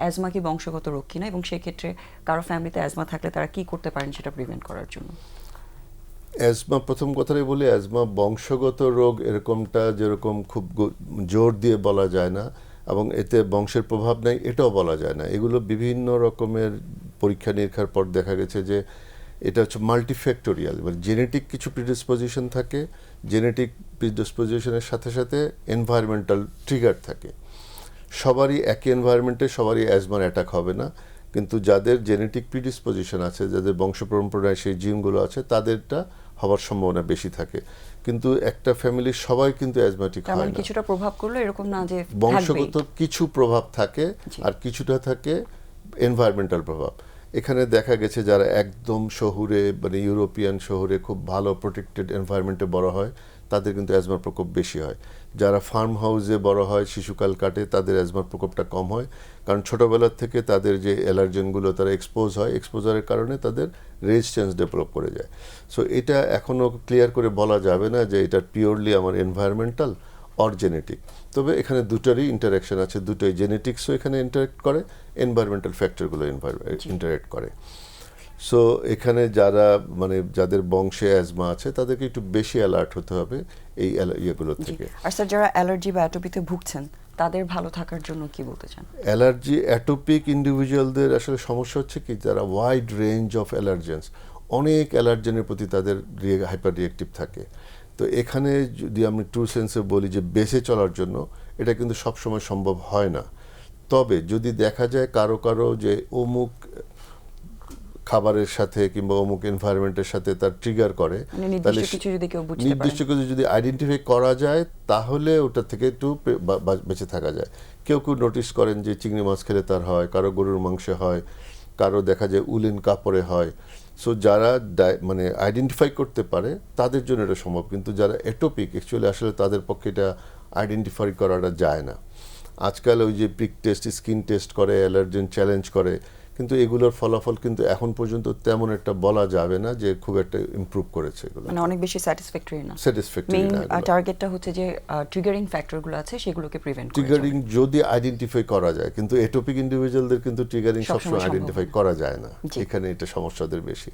Asthma কি বংশগত রোগ কিনা, এবং সেই ক্ষেত্রে কারো ফ্যামিলিতে অ্যাজমা থাকলে তারা কি করতে পারেন সেটা প্রিভেন্ট করার জন্য? অ্যাজমা, প্রথম কথাটাই বলি, অ্যাজমা বংশগত রোগ এরকমটা যেরকম খুব জোর দিয়ে বলা যায় না, এবং এতে বংশের প্রভাব নেই এটাও বলা যায় না। এগুলো বিভিন্ন রকমের পরীক্ষা নিরীক্ষার পর দেখা গেছে যে এটা হচ্ছে মাল্টিফ্যাক্টোরিয়াল, মানে জেনেটিক কিছু প্রিডিসপোজিশন থাকে, জেনেটিক প্রিডিসপোজিশনের সাথে সাথে এনভায়রনমেন্টাল ট্রিগার থাকে। সবারই একই এনভায়রনমেন্টে সবারই অ্যাজমার অ্যাটাক হবে না, কিন্তু যাদের জেনেটিক প্রিডিসপোজিশন আছে, যাদের বংশ পরম্পরায় সেই জিনগুলো আছে, তাদেরটা হওয়ার সম্ভাবনা বেশি থাকে। কিন্তু একটা ফ্যামিলির সবাই কিন্তু অ্যাজমাটিক তার হয় মানে না। কিছুটা প্রভাব করলো এরকম না যে বংশগত থাকবেই। কিছু প্রভাব থাকে, জি। আর কিছুটা থাকে এনভায়রনমেন্টাল প্রভাব। এখানে দেখা গেছে যারা একদম শহুরে, মানে ইউরোপিয়ান শহরে খুব ভালো প্রোটেক্টেড এনভায়রনমেন্টে বড় হয়, তাদের কিন্তু অ্যাজমার প্রকোপ বেশি হয়। যারা ফার্ম হাউসে বড় হয়, শিশুকাল কাটে, তাদের অ্যাজমার প্রকোপটা কম হয়, কারণ ছোটোবেলার থেকে তাদের যে অ্যালার্জেনগুলো তারা এক্সপোজ হয়, এক্সপোজারের কারণে তাদের রেজিস্ট্যান্স ডেভেলপ করে যায়। সো এটা এখনও ক্লিয়ার করে বলা যাবে না যে এটা পিওরলি আমার এনভায়রনমেন্টাল অর জেনেটিক। তবে এখানে দুটারই ইন্টারাকশন আছে, দুটোই, জেনেটিক্সও এখানে ইন্টারেক্ট করে, এনভায়রনমেন্টাল ফ্যাক্টরগুলো ইন্টারেক্ট করে। সো এখানে যারা, মানে যাদের বংশে অ্যাজমা আছে, তাদেরকে একটু বেশি অ্যালার্ট হতে হবে এই ইয়েগুলো জি। থেকে। আর স্যার, যারা অ্যালার্জি বা অ্যাটোপিতে ভুগছেন তাদের ভালো থাকার জন্য কি বলতে চান? অ্যালার্জি অ্যাটোপিক ইন্ডিভিজুয়ালদের আসলে সমস্যা হচ্ছে কি, যারা ওয়াইড রেঞ্জ অফ অ্যালার্জেন্স, অনেক অ্যালার্জেনের প্রতি তাদের হাইপার রিয়েক্টিভ থাকে। তো এখানে যদি আমি ট্রু সেন্সে বলি যে বেঁচে চলার জন্য এটা কিন্তু সবসময় সম্ভব হয় না। তবে যদি দেখা যায় কারো কারো যে অমুক খাবারের সাথে কিংবা অমুক এনভায়রনমেন্টের সাথে তার ট্রিগার করে, মানে তাহলে নির্দিষ্ট কিছু যদি কেউ বুঝতে নির্দিষ্ট পারেন। কিছু যদি আইডেন্টিফাই করা যায়, তাহলে ওটা থেকে একটু বেঁচে থাকা যায়। কেউ কেউ নোটিস করেন যে চিংড়ি মাছ খেলে তার হয়, কারো গরুর মাংসে হয়, কারো দেখা যায় উলেন কাপড়ে হয়। সো যারা মানে আইডেন্টিফাই করতে পারে তাদের জন্য এটা সম্ভব, কিন্তু যারা এটোপিক অ্যাকচুয়ালি আসলে তাদের পক্ষে এটা আইডেন্টিফাই করাটা যায় না। আজকাল ওই যে প্রিক টেস্ট, স্কিন টেস্ট করে, অ্যালার্জেন চ্যালেঞ্জ করে, কিন্তু এগুলোর ফলাফল কিন্তু এখন পর্যন্ত তেমন একটা বলা যাবে না যে খুব একটা ইমপ্রুভ করেছে এগুলো, মানে অনেক বেশি স্যাটিসফ্যাক্টরি না। স্যাটিসফ্যাক্টরি মেইন না এগুলো। টার্গেটটা হচ্ছে যে ট্রিগারিং ফ্যাক্টরগুলো আছে সেগুলোকে প্রিভেন্ট করা। ট্রিগারিং যদি আইডেন্টিফাই করা যায়, কিন্তু এটোপিক ইন্ডিভিজুয়ালদের কিন্তু ট্রিগারিং সবসময় সবসময় সম্ভব আইডেন্টিফাই না। করা যায় না। জি। এখানে এটা সমস্যাদের বেশি।